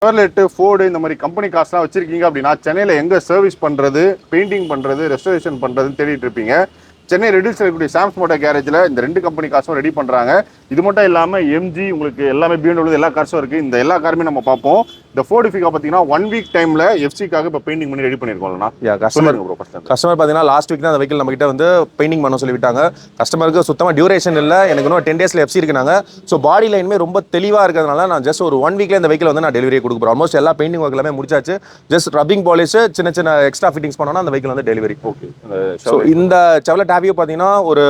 Chevrolet, Ford இந்த மாதிரி company கார்ஸ்லாம் வச்சிருக்கீங்க அப்படின்னா சென்னையில் எங்கே சர்வீஸ் பண்ணுறது, பெயிண்டிங் பண்ணுறது, ரெஸ்டரேஷன் பண்ணுறதுன்னு தேடிட்டு இருப்பீங்க. சென்னை ரெடில்ஸில் இருக்கக்கூடிய சாம்ஸ் மோட்டார் கேரேஜில் இந்த 2 கம்பெனி கார்ஸும் ரெடி பண்ணுறாங்க. இது மட்டும் இல்லாமல் எம்ஜி உங்களுக்கு எல்லாமே BMW எல்லா கார்ஸும் இருக்குது. இந்த எல்லா காருமே நம்ம பார்ப்போம். இந்த Ford Figo பார்த்தீங்கன்னா 1 வீக் டைமில் எஃப்சிக்காக இப்போ பெயிண்டிங் பண்ணி ரெடி பண்ணியிருக்கோம்னா கஸ்டமர் பார்த்தீங்கன்னா லாஸ்ட் வீக் தான் அந்த வெஹிக்கிள் நம்மகிட்ட வந்து பெயிண்டிங் பண்ண சொல்லிவிட்டாங்க. கஸ்டமருக்கு சுத்தமாக டியூரேஷன் இல்லை, எனக்கு இன்னும் 10 டேஸில் எஃப்சி இருக்குனாங்க. ஸோ பாடி லைனுமே ரொம்ப தெளிவாக இருக்கிறதுனால நான் ஜஸ்ட் ஒரு 1 வீக்கில் இந்த வெஹிக்கிள் வந்து நான் டெலிவரி கொடுக்க போகிறேன். ஆல்மோஸ்ட் எல்லா பெயிண்டிங் ஒர்க் எல்லாமே முடிச்சாச்சு. ஜஸ்ட் ரப்பிங் பாலிஷ் சின்ன சின்ன எக்ஸ்ட்ரா ஃபிட்டிங்ஸ் பண்ணோன்னா அந்த வெஹிக்கிள் வந்து டெலிவரி. ஓகே. ஸோ இந்த Chevrolet Aveo பார்த்தீங்கன்னா ஒரு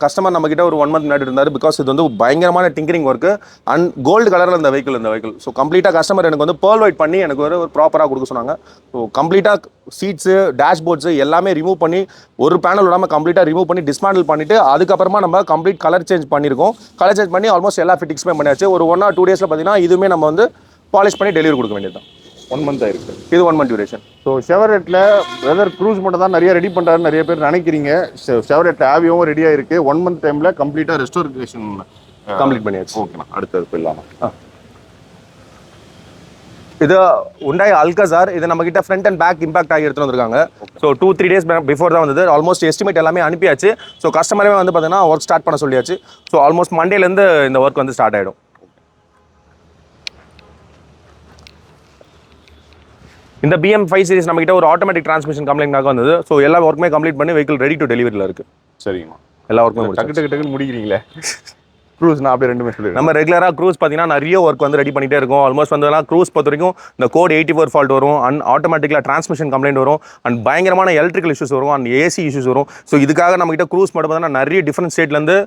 கஸ்டமர் நம்ம கிட்ட ஒரு 1 மந்த் முன்னாடி இருந்தார். பிகாஸ் இது வந்து பயங்கரமான டிங்கரிங் ஒர்க்கு அண்ட் கோல்டு கலரில் இந்த வெஹிக்கிள். ஸோ கம்ப்ளீட்டாக கஸ்டமர் எனக்கு வந்து பேர்ல் ஒயிட் பண்ணி எனக்கு ஒரு ப்ராப்பராக கொடுக்க சொன்னாங்க. ஸோ கம்ப்ளீட்டாக சீட்ஸு, டேஷ்போர்ட்ஸு எல்லாமே ரிமூவ் பண்ணி ஒரு பேனல் விடாமல் கம்ப்ளீட்டாக ரிமூவ் பண்ணி டிஸ்மேண்டில் பண்ணிவிட்டு அதுக்கப்புறமா நம்ம கம்ப்ளீட் கலர் சேஞ்ச் பண்ணியிருக்கோம். கலர் சேஞ்ச் பண்ணி ஆல்மோஸ்ட் எல்லா ஃபிட்டிங்ஸுமே பண்ணியாச்சு. ஒரு 1 or 2 டேஸில் பார்த்தீங்கன்னா இதுவுமே நம்ம வந்து பாலிஷ் பண்ணி டெலிவரி கொடுக்க வேண்டியது தான். 1 மந்த் ஆயிருக்கு. இது 1 மந்த் டியூரேஷன். ஸோ Chevroletல வெதர் க்ரூஸ் மட்டும் தான் நிறைய ரெடி பண்ணுறாருன்னு நிறைய பேர் நினைக்கிறீங்க. Chevrolet Aveo ரெடியாக இருக்குது. 1 மந்த் டைமில் கம்ப்ளீட்டாக ரெஸ்டோரேஷன் கம்ப்ளீட் பண்ணியாச்சு. ஓகேண்ணா. அடுத்தது போயிடலாமா? இது Hyundai Alcazar. இது நம்ம கிட்ட ஃப்ரண்ட் அண்ட் பேக் இம்பாக்ட் ஆகி எடுத்துட்டு வந்திருக்காங்க. ஸோ 2-3 டேஸ் பிஃபோர் தான் வந்தது. ஆல்மோஸ்ட் எஸ்டிமேட் எல்லாமே அனுப்பியாச்சு. ஸோ கஸ்டமரே வந்து பார்த்தீங்கன்னா ஒர்க் ஸ்டார்ட் பண்ண சொல்லியாச்சு. ஸோ ஆல்மோஸ்ட் மண்டேலேருந்து இந்த ஒர்க் வந்து ஸ்டார்ட் ஆகிடும். இந்த BM5 சீரிஸ் நம்ம கிட்ட ஒரு ஆட்டோமேட்டிக் டிரான்ஸ்மிஷன் கம்ப்ளைண்டாக வந்தது. ஸோ எல்லா ஒர்க்குமே கம்ப்ளீட் பண்ணி வெஹிக்கிள் ரெடி டு டெலிவரியில் இருக்குது. சரிங்கம்மா. எல்லா ஒர்க்குமே டக்கு முடிக்கிறீங்களே. க்ரூஸ் நான் அப்படியே 2 சொல்லி நம்ம ரெகுலராக க்ரூஸ் பார்த்தீங்கன்னா நிறைய ஒர்க் வந்து ரெடி பண்ணிட்டே இருக்கும். ஆல்மோஸ்ட் வந்து க்ரூஸ் பொறுத்த வரைக்கும் இந்த கோட் 84 ஃபால்ட் வரும், அண்ட் ஆட்டோமேட்டிக்காக டிரான்ஸ்மிஷன் கம்ப்ளைண்ட் வரும், அண்ட் பயங்கரமான எலக்ட்ரிக்கல் இஷ்யூஸ் வரும், அண்ட் ஏசி இஷ்யூஸ் வரும். ஸோ இதுக்காக நம்மகிட்ட க்ரூஸ் மட்டும் பார்த்தீங்கன்னா நிறைய டிஃப்ரெண்ட் ஸ்டேட்லேருந்து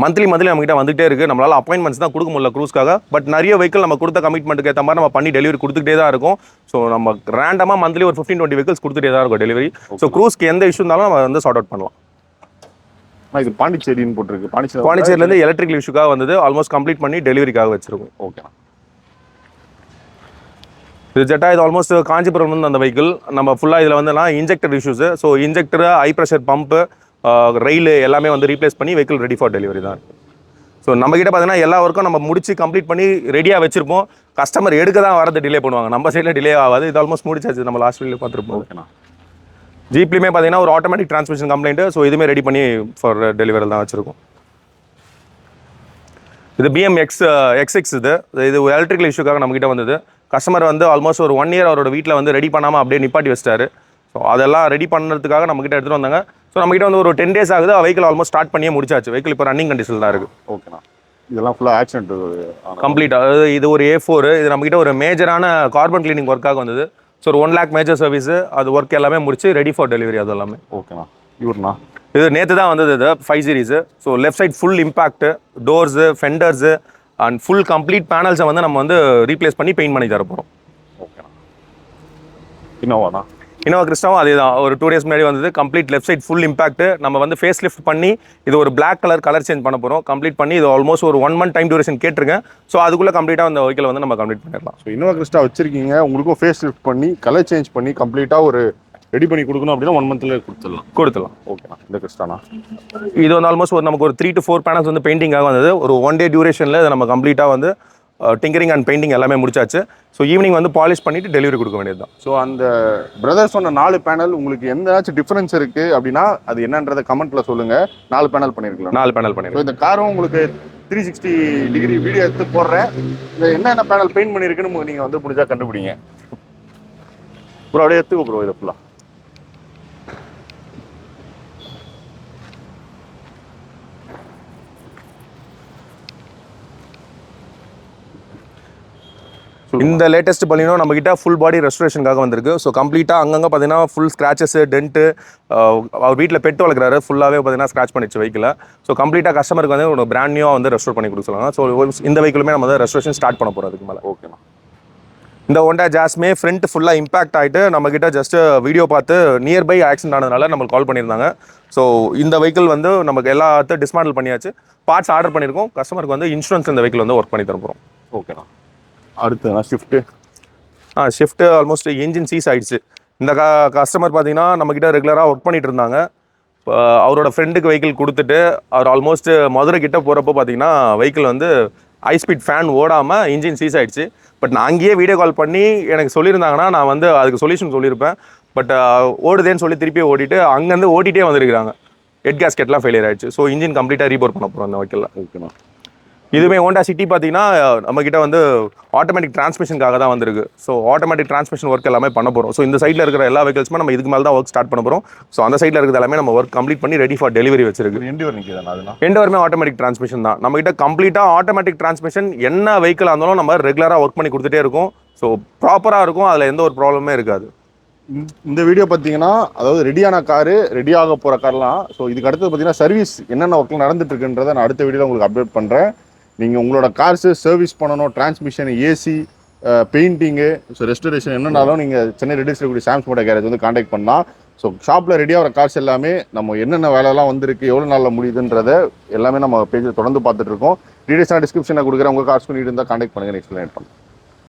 மந்த்லி நம்மகிட்ட வந்துகிட்டே இருக்குது. நம்மளால் அப்பாயின்மெண்ட்ஸ் தான் கொடுக்க முடியல க்ரூஸ்க்காக. பட் நிறைய வெஹிக்கிள் நம்ம கொடுத்த கமிட்மெண்ட்டுக்கு ஏற்ற மாதிரி நம்ம பண்ணி டெலிவரி கொடுத்துட்டே தான் இருக்கும். ஸோ நம்ம ரேண்டமாக மந்த்லி ஒரு 15-20 வெஹிக்கிள்ஸ் கொடுத்துட்டே தான் இருக்கும் டெலிவரி. ஸோ க்ரூஸ்க்கு எந்த இஷ்யூ இருந்தாலும் நம்ம வந்து சார்ட் அவுட் பண்ணலாம். இது பாண்டிச்சேரின்னு போட்டிருக்கு. பாண்டிச்சேரியிலேருந்து எலக்ட்ரிக்கல் இஷ்யூக்காக வந்தது. ஆல்மோஸ்ட் கம்ப்ளீட் பண்ணி டெலிவரிக்காக வச்சிருக்கோம். ஓகே. இது ஜெட்டா. இது ஆல்மோஸ்ட் காஞ்சிபுரம் வந்து அந்த வெஹிக்கிள் நம்ம ஃபுல்லாக இதில் வந்து injector issues. So injector, high pressure pump, rail எல்லாமே வந்து ரீப்ளேஸ் பண்ணி வெஹிக்கிள் ரெடி ஃபார் டெலிவரி தான். ஸோ நம்மகிட்ட பார்த்தீங்கன்னா எல்லா ஒர்க்கும் நம்ம முடிச்சு கம்ப்ளீட் பண்ணி ரெடியாக வச்சிருப்போம். கஸ்டமர் எடுக்க தான் வரது டிலே பண்ணுவாங்க, நம்ம சைடில் டிலே ஆகாது. இது ஆல்மோஸ்ட் முடிச்சாச்சு. நம்ம லாஸ்ட் வீடியோவில் பார்த்துருப்போம். ஓகேண்ணா. ஜீப்லேயுமே பார்த்தீங்கன்னா ஒரு ஆட்டோமேட்டிக் டிரான்ஸ்மிஷன் கம்ப்ளைண்ட். ஸோ இதுவுமே ரெடி பண்ணி ஃபார் டெலிவரி தான் வச்சுருக்கோம். இது BMX இது ஒரு எலக்ட்ரிக்கல் இஷ்யூக்காக நம்மகிட்ட வந்தது. கஸ்டமர் வந்து ஆல்மோஸ்ட் ஒரு 1 இயர் அவரோட வீட்டில் வந்து ரெடி பண்ணாமல் அப்படியே நிப்பாட்டி வச்சிட்டாரு. ஸோ அதெல்லாம் ரெடி பண்ணுறதுக்காக நம்மகிட்ட எடுத்துகிட்டு வந்தாங்க. ஸோ நம்மகிட்ட வந்து ஒரு 10 டேஸ் ஆகுது. வெஹிக்கிள் ஆல்மோஸ்ட் ஸ்டார்ட் பண்ணியே முடிச்சாச்சு. வெஹிக்கிள் இப்போ ரன்னிங் கண்டிஷன் தான் இருக்குது. ஓகேண்ணா. இதெல்லாம் ஃபுல்லாக ஆக்சிடென்ட் கம்ப்ளீட். அதாவது இது ஒரு A4. இது நம்மகிட்ட ஒரு மேஜரான கார்பன் கிளீனிங் ஒர்க்காக வந்தது. ஸோ ஒரு 1 lakh மேஜர் சர்வீஸ். அது ஒர்க் எல்லாமே முடிச்சு ரெடி ஃபார் டெலிவரி. அது எல்லாமே ஓகேண்ணா. இவருண்ணா இது நேற்று தான் வந்தது. இது 5 series. So left side full impact, doors, fenders and full complete பேனல்ஸை வந்து நம்ம வந்து ரீப்ளேஸ் பண்ணி பெயிண்ட் பண்ணி தர போகிறோம். ஓகேண்ணா. இன்னோவா கிறிஸ்டாவும் அதே தான். ஒரு 2 டேஸ் முன்னாடி வந்தது. Complete left side full impact. நம்ம வந்து ஃபேஸ் லிஃப்ட் பண்ணி இது ஒரு பிளாக் கலர் சேஞ்ச் பண்ண போகிறோம். கம்ப்ளீட் பண்ணி இது ஆல்மோஸ்ட் ஒரு 1 மந்த் டைம் டியூரேஷன் கேட்டிருக்கேன். ஸோ அதுக்குள்ளே கம்ப்ளீட்டாக அந்த வெஹிக்கிள் வந்து நம்ம கம்ப்ளீட் பண்ணிடலாம். ஸோ இன்னோவா கிறிஸ்டா வச்சிருக்கீங்க, உங்களுக்கும் ஃபேஸ் லிஃப்ட் பண்ணி கலர் சேஞ்ச் பண்ணி கம்ப்ளீட்டாக ஒரு ரெடி பண்ணி கொடுக்கணும் அப்படின்னா 1 மந்த்ல கொடுத்துடலாம். ஓகேண்ணா. இந்த கிறிஸ்டானா இது வந்து ஆல்மோஸ்ட் ஒரு நமக்கு ஒரு 3 to 4 பேனல்ஸ் வந்து பெயிண்டிங்காக வந்தது. ஒரு 1 டே டியூரேஷனில் இதை நம்ம கம்ப்ளீட்டாக வந்து டிங்கரிங் அண்ட் பெயிண்டிங் எல்லாமே முடிச்சாச்சு. ஸோ ஈவினிங் வந்து பாலிஷ் பண்ணிட்டு டெலிவரி கொடுக்க வேண்டியது தான். ஸோ அந்த பிரதர்ஸ் சொன்ன 4 பேனல் உங்களுக்கு எந்தாச்சும் டிஃபரன்ஸ் இருக்கு அப்படின்னா அது என்னன்றதை கமெண்ட்ல சொல்லுங்க. 4 பேனல் பண்ணிருக்கலாம். 4 பேனல் பண்ணிருக்கோம். இந்த காரும் உங்களுக்கு 360 டிகிரி வீடியோ எடுத்து போடுறேன். இந்த என்னென்ன பேனல் பெயிண்ட் பண்ணிருக்குன்னு நீங்க வந்து முடிஞ்சா கண்டுபிடிங்க. ப்ரோ அப்படியே எடுத்துக்கோ ப்ரோ. இதை ஃபுல்லா இந்த லேட்டஸ்ட் பலினோ நம்ம கிட்ட ஃபுல் பாடி ரெஸ்டரேஷனுக்காக வந்திருக்கு. ஸோ கம்ப்ளீட்டாக அங்கங்கே பார்த்தீங்கன்னா ஃபுல் ஸ்க்ராச்சஸ், டென்ட்டு. அவர் வீட்டில் பெட்டு வளர்க்குறாரு. ஃபுல்லாகவே பார்த்தீங்கன்னா ஸ்க்ராச் பண்ணிச்சு வெஹிக்கில். ஸோ கம்ப்ளீட்டாக கஸ்டமருக்கு வந்து ஒரு பிராண்ட் நியூவாக வந்து ரெஸ்டோர் பண்ணி கொடுக்கலாம். ஸோ இந்த வெஹிக்கிளுமே நம்ம வந்து ரெஸ்டரேஷன் ஸ்டார்ட் பண்ண போகிறோம் அதுக்கு மேலே. ஓகேண்ணா. இந்த Honda Jazzமே ஃப்ரண்ட் ஃபுல்லாக இம்பாக்ட் ஆகிட்டு நம்மக்கிட்ட ஜஸ்ட் வீடியோ பார்த்து நியர்பை ஆக்சிடென்ட் ஆனதுனால நம்மளுக்கு கால் பண்ணியிருந்தாங்க. ஸோ இந்த வெஹிக்கிள் வந்து நமக்கு எல்லாத்தையும் டிஸ்மேண்டில் பண்ணியாச்சு. பார்ட்ஸ் ஆர்டர் பண்ணியிருக்கோம். கஸ்டமருக்கு வந்து இன்சூரன்ஸ் இந்த வெஹிக்கிள் வந்து ஒர்க் பண்ணி தர போகிறோம். ஓகேண்ணா. அடுத்து ஷிஃப்ட்டு ஆல்மோஸ்ட் இன்ஜின் சீஸ் ஆகிடுச்சு. இந்த கஸ்டமர் பார்த்தீங்கன்னா நம்மக்கிட்ட ரெகுலராக ஒர்க் பண்ணிட்டு இருந்தாங்க. அவரோட ஃப்ரெண்டுக்கு வெஹிக்கிள் கொடுத்துட்டு அவர் ஆல்மோஸ்ட் மதுரை கிட்ட போகிறப்போ பார்த்தீங்கன்னா வெஹிக்கிள் வந்து ஹை ஸ்பீட் ஃபேன் ஓடாமல் இன்ஜின் சீஸ் ஆயிடுச்சு. பட் நான் அங்கேயே வீடியோ கால் பண்ணி எனக்கு சொல்லியிருந்தாங்கன்னா நான் வந்து அதுக்கு சொல்யூஷன் சொல்லியிருப்பேன். பட் ஓடுதேன்னு சொல்லி திருப்பி ஓடிட்டு அங்கேருந்து ஓட்டிகிட்டே வந்திருக்காங்க. ஹெட் கேஸ்கெட்லாம் ஃபெயிலியர் ஆயிடுச்சு. ஸோ இன்ஜின் கம்ப்ளீட்டாக ரீபோர் பண்ண போகிறோம் அந்த வைக்கல. ஓகேண்ணா. இதுவுமே ஹோண்டா சிட்டி பார்த்தீங்கன்னா நம்மக்கிட்ட வந்து ஆட்டோமேட்டிக் டிரான்ஸ்மிஷனுக்காக தான் வந்திருக்கு. ஸோ ஆட்டோமேட்டிக் டிரான்ஸ்மிஷன் ஒர்க் எல்லாமே பண்ண போகிறோம். ஸோ இந்த சைடில் இருக்கிற எல்லா வெஹிக்கல்ஸுமே நம்ம இதுக்கு மேலே தான் ஒர்க் ஸ்டார்ட் பண்ண போகிறோம். ஸோ அந்த சைடில் இருக்கிறது எல்லாமே நம்ம ஒர்க் கம்ப்ளீட் பண்ணி ரெடி ஃபார் டெலிவரி வச்சிருக்கு. எண்டவர் நிற்கிதுண்ணா அதெல்லாம்? எண்டவருமே ஆட்டோமேட்டிக் டிரான்ஸ்மிஷன் தான். நம்மகிட்ட கம்ப்ளீட்டாக ஆட்டோமேட்டிக் டிரான்ஸ்மிஷன் என்ன வெஹிக்கிள் இருந்தாலும் நம்ம ரெகுலராக ஒர்க் பண்ணி கொடுத்துட்டே இருக்கும். ஸோ ப்ராப்பராக இருக்கும், அதில் எந்த ஒரு ப்ராப்ளமே இருக்காது. இந்த வீடியோ பார்த்தீங்கன்னா அதாவது ரெடியான காரு, ரெடியாக போகிற கார்லாம். ஸோ இதுக்கு அடுத்தது பார்த்தீங்கன்னா சர்வீஸ் என்னென்ன ஒர்க்கில் நடந்துட்டு இருக்குன்றதை நான் அடுத்த வீடியோவில் உங்களுக்கு அப்டேட் பண்ணுறேன். நீங்கள் உங்களோட கார்ஸு சர்வீஸ் பண்ணணும், transmission, AC, painting, so restoration என்னன்னாலும் நீங்கள் சென்னை ரெடில்ஸ் இருக்கக்கூடிய சாம்ஸ் மோட்டார் கேரேஜ் வந்து காண்டாக்ட் பண்ணலாம். ஸோ ஷாப்பில் ரெடியாக வர கார்ஸ் எல்லாமே நம்ம என்னென்ன வேலைலாம் வந்திருக்கு, எவ்வளோ நாளில் முடியுதுன்றதை எல்லாமே நம்ம பேஜில் தொடர்ந்து பார்த்துட்டு இருக்கோம். டீடைல்ஸ்லாம் டிஸ்கிரிப்ஷனில் கொடுக்குறேன். உங்கள் கார்ஸ் பண்ணிட்டு இருந்தால் காண்டாக்ட் பண்ணுங்கள், எக்ஸ்பிளைன் பண்ணுறேன்.